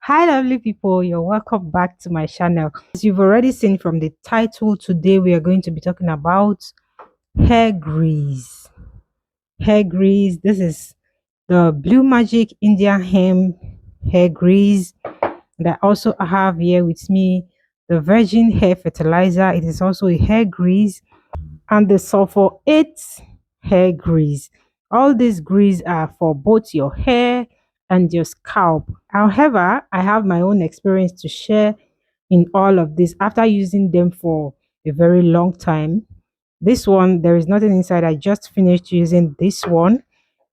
Hi lovely people, you're welcome back to my channel. As you've already seen from the title, today we are going to be talking about hair grease. Hair grease. This is the BlueMagic Indian Hemp hair grease. And I also have here with me the virgin hair fertilizer. It is also a hair grease, and the sulfur 8 hair grease. All these grease are for both your hair and your scalp. However, I have my own experience to share in all of this after using them for a very long time. This one, there is nothing inside. I just finished using this one.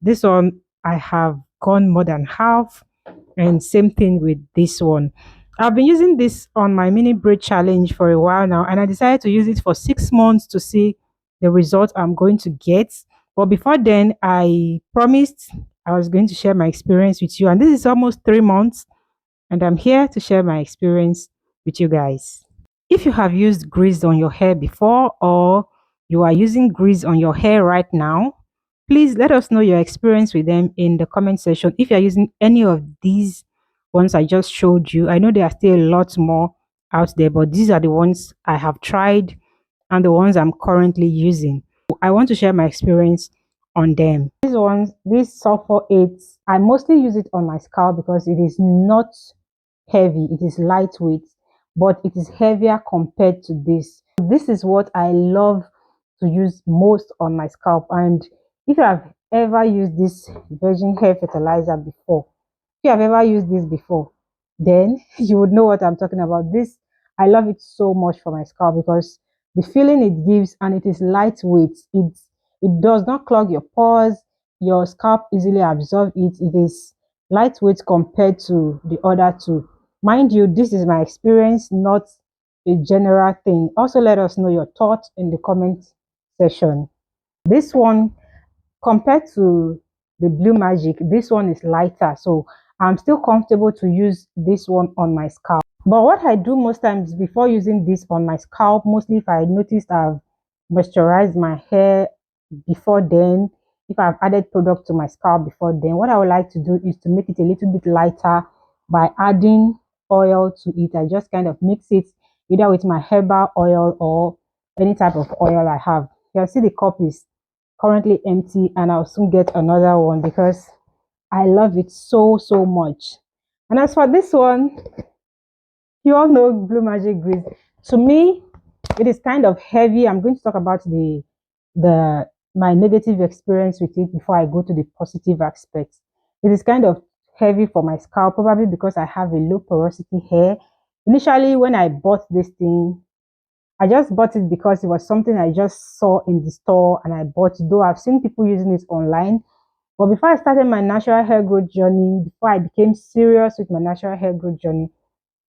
This one, I have gone more than half, and same thing with this one. I've been using this on my mini braid challenge for a while now, and I decided to use it for 6 months to see the result I'm going to get. But before then, I promised I was going to share my experience with you, and this is almost 3 months, and I'm here to share my experience with you guys. If you have used grease on your hair before, or you are using grease on your hair right now, please let us know your experience with them in the comment section. If you are using any of these ones I just showed you, I know there are still a lot more out there, but these are the ones I have tried and the ones I'm currently using. I want to share my experience on them. These ones, these sulfur 8, I mostly use it on my scalp because it is not heavy, it is lightweight, but it is heavier compared to this. This is what I love to use most on my scalp. And if you have ever used this virgin hair fertilizer before, if you have ever used this before, then you would know what I'm talking about. This, I love it so much for my scalp because the feeling it gives, and it is lightweight. It does not clog your pores. Your scalp easily absorbs it. It is lightweight compared to the other two. Mind you, this is my experience, not a general thing. Also, let us know your thoughts in the comment section. This one, compared to the BlueMagic, this one is lighter, so I'm still comfortable to use this one on my scalp. But what I do most times before using this on my scalp, mostly if I noticed I've moisturized my hair before then, if I've added product to my scalp before then, what I would like to do is to make it a little bit lighter by adding oil to it. I just kind of mix it either with my herbal oil or any type of oil I have. You can see the cup is currently empty, and I'll soon get another one because I love it so much. And as for this one, you all know BlueMagic grease. To me, it is kind of heavy. I'm going to talk about my negative experience with it before I go to the positive aspects. It is kind of heavy for my scalp, probably because I have a low porosity hair. Initially, when I bought this thing, I just bought it because it was something I just saw in the store and I bought it, though I've seen people using it online. But before I started my natural hair growth journey, before I became serious with my natural hair growth journey,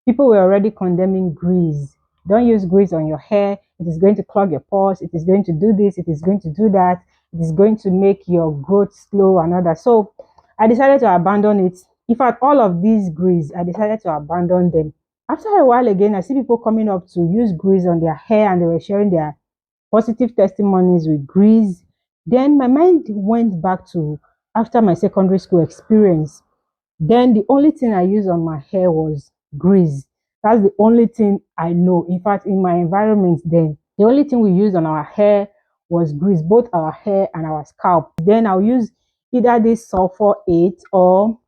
people were already condemning grease. Don't use grease on your hair. It is going to clog your pores. It is going to do this. It is going to do that. It is going to make your growth slow and all that. So I decided to abandon it. In fact, all of these grease, I decided to abandon them. After a while again, I see people coming up to use grease on their hair, and they were sharing their positive testimonies with grease. Then my mind went back to after my secondary school experience. Then the only thing I used on my hair was grease. That's the only thing I know. In fact, in my environment then, the only thing we used on our hair was grease, both our hair and our scalp. Then I'll use either this sulfur 8 or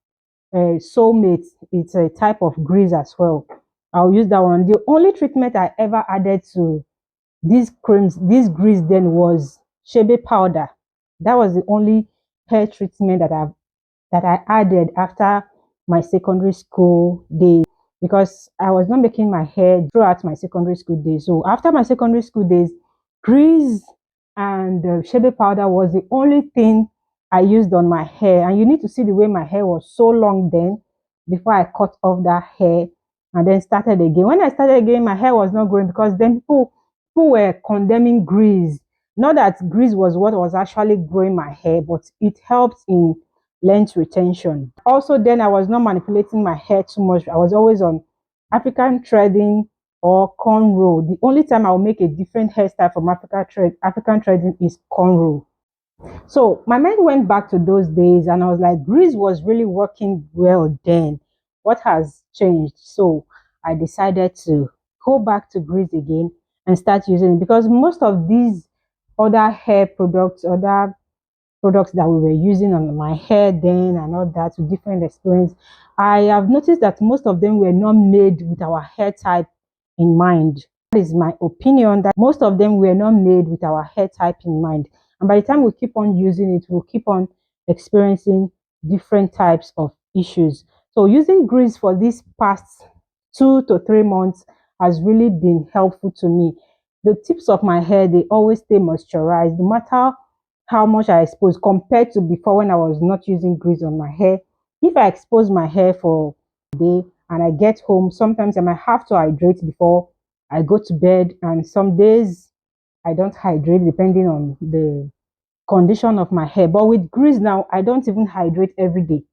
soulmate. It's a type of grease as well. I'll use that one. The only treatment I ever added to these creams, this grease then, was shebe powder. That was the only hair treatment that I added after my secondary school days, because I was not making my hair throughout my secondary school days. So after my secondary school days, grease and shebe powder was the only thing I used on my hair. And you need to see the way my hair was so long then before I cut off that hair and then started again. When I started again, my hair was not growing because then people were condemning grease. Not that grease was what was actually growing my hair, but it helped in length retention. Also, then I was not manipulating my hair too much. I was always on African threading or cornrow. The only time I'll make a different hairstyle from African threading is cornrow. So my mind went back to those days, and I was like, grease was really working well then. what has changed. So I decided to go back to grease again and start using it, because most of these other hair products, other products that we were using on my hair then and all that, with different experience, I have noticed that most of them were not made with our hair type in mind. That is my opinion, that most of them were not made with our hair type in mind. And by the time we keep on using it, we'll keep on experiencing different types of issues. So using grease for these past 2 to 3 months has really been helpful to me. The tips of my hair, they always stay moisturized, no matter how much I expose, compared to before when I was not using grease on my hair. If I expose my hair for a day and I get home, sometimes I might have to hydrate before I go to bed, and some days I don't hydrate depending on the condition of my hair. But with grease now, I don't even hydrate every day.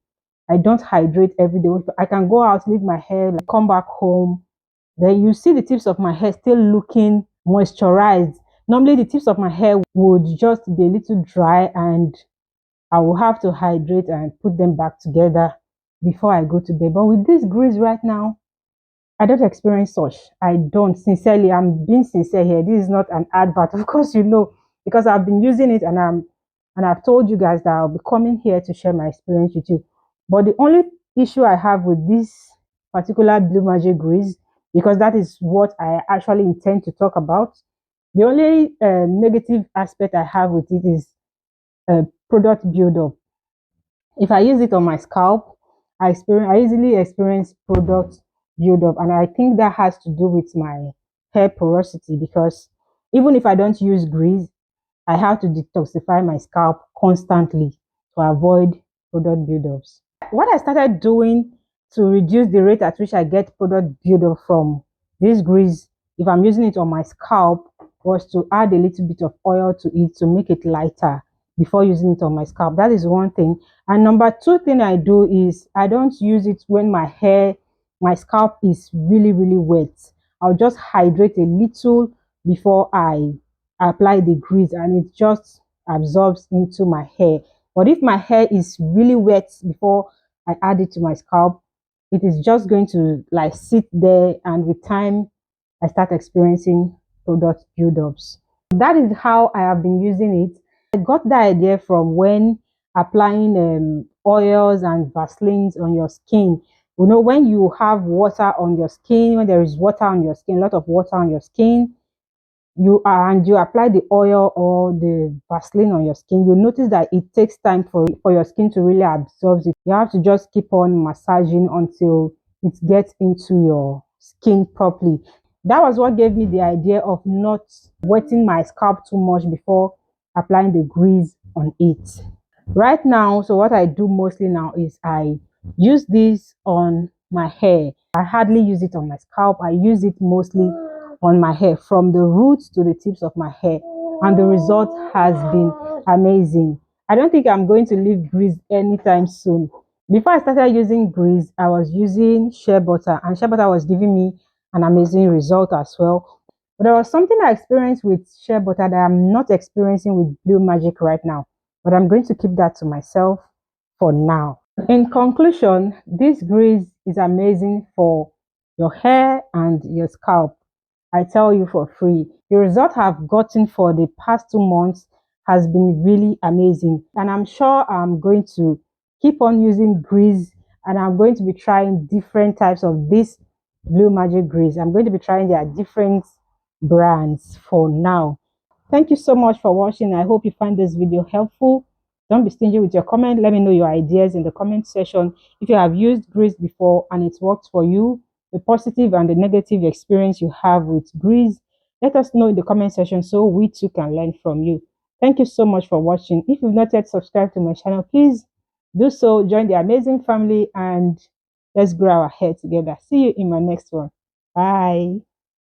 I don't hydrate every day. I can go out, leave my hair, like, come back home, then you see the tips of my hair still looking moisturized. Normally the tips of my hair would just be a little dry, and I will have to hydrate and put them back together before I go to bed. But with this grease right now, I don't experience such. I don't. Sincerely, I'm being sincere here. This is not an advert, of course, because I've been using it, and I've told you guys that I'll be coming here to share my experience with you. But the only issue I have with this particular BlueMagic grease, because that is what I actually intend to talk about, the only negative aspect I have with it is product buildup. If I use it on my scalp, I easily experience product buildup, and I think that has to do with my hair porosity, because even if I don't use grease, I have to detoxify my scalp constantly to avoid product buildups. What I started doing to reduce the rate at which I get product buildup from this grease, if I'm using it on my scalp, was to add a little bit of oil to it to make it lighter before using it on my scalp. That is one thing. And number two thing I do is I don't use it when my scalp is really, really wet. I'll just hydrate a little before I apply the grease, and it just absorbs into my hair. But if my hair is really wet before I add it to my scalp, it is just going to like sit there, and with time I start experiencing product buildups. That is how I have been using it. I got the idea from when applying oils and Vaselines on your skin. When you have water on your skin, when there is water on your skin, a lot of water on your skin, you apply the oil or the Vaseline on your skin, you notice that it takes time for your skin to really absorb it. You have to just keep on massaging until it gets into your skin properly. That was what gave me the idea of not wetting my scalp too much before applying the grease on it. Right now, so what I do mostly now is I use this on my hair. I hardly use it on my scalp. I use it mostly on my hair, from the roots to the tips of my hair, and the result has been amazing. I don't think I'm going to leave grease anytime soon. Before I started using grease, I was using shea butter, and shea butter was giving me an amazing result as well. But there was something I experienced with shea butter that I'm not experiencing with BlueMagic right now, but I'm going to keep that to myself for now. In conclusion, this grease is amazing for your hair and your scalp. I tell you for free. The result I've gotten for the past 2 months has been really amazing. And I'm sure I'm going to keep on using grease, and I'm going to be trying different types of this BlueMagic grease. I'm going to be trying their different brands for now. Thank you so much for watching. I hope you find this video helpful. Don't be stingy with your comment. Let me know your ideas in the comment section. If you have used grease before and it's worked for you, the positive and the negative experience you have with grease, let us know in the comment section so we too can learn from you. Thank you so much for watching. If you've not yet subscribed to my channel, please do so. Join the amazing family, and let's grow our hair together. See you in my next one. Bye.